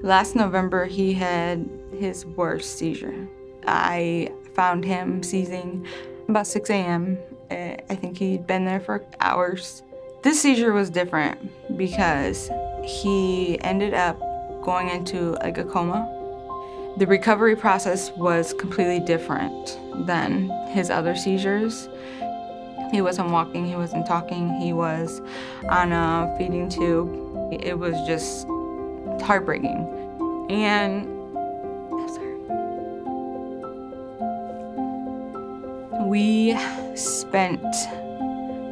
Last November, he had his worst seizure. I found him seizing about 6 a.m. I think he'd been there for hours. This seizure was different because he ended up going into like a coma. The recovery process was completely different than his other seizures. He wasn't walking, he wasn't talking, he was on a feeding tube. It was just heartbreaking. And we spent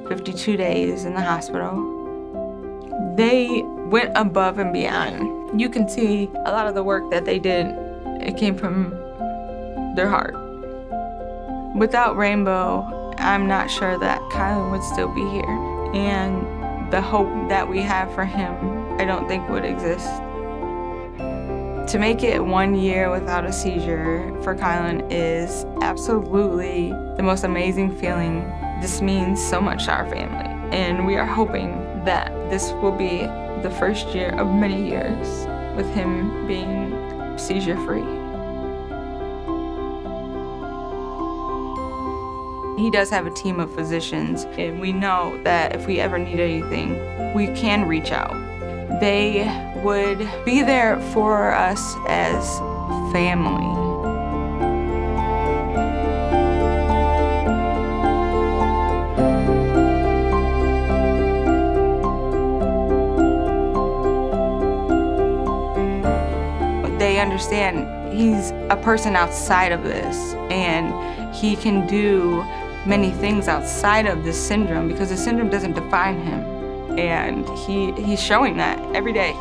52 days in the hospital. They went above and beyond. You can see a lot of the work that they did, it came from their heart. Without Rainbow, I'm not sure that Kylan would still be here. And the hope that we have for him, I don't think would exist. To make it 1 year without a seizure for Kylan is absolutely the most amazing feeling. This means so much to our family, and we are hoping that this will be the first year of many years with him being seizure-free. He does have a team of physicians, and we know that if we ever need anything, we can reach out. They would be there for us as family. They understand he's a person outside of this, and he can do many things outside of this syndrome because the syndrome doesn't define him. And he's showing that every day.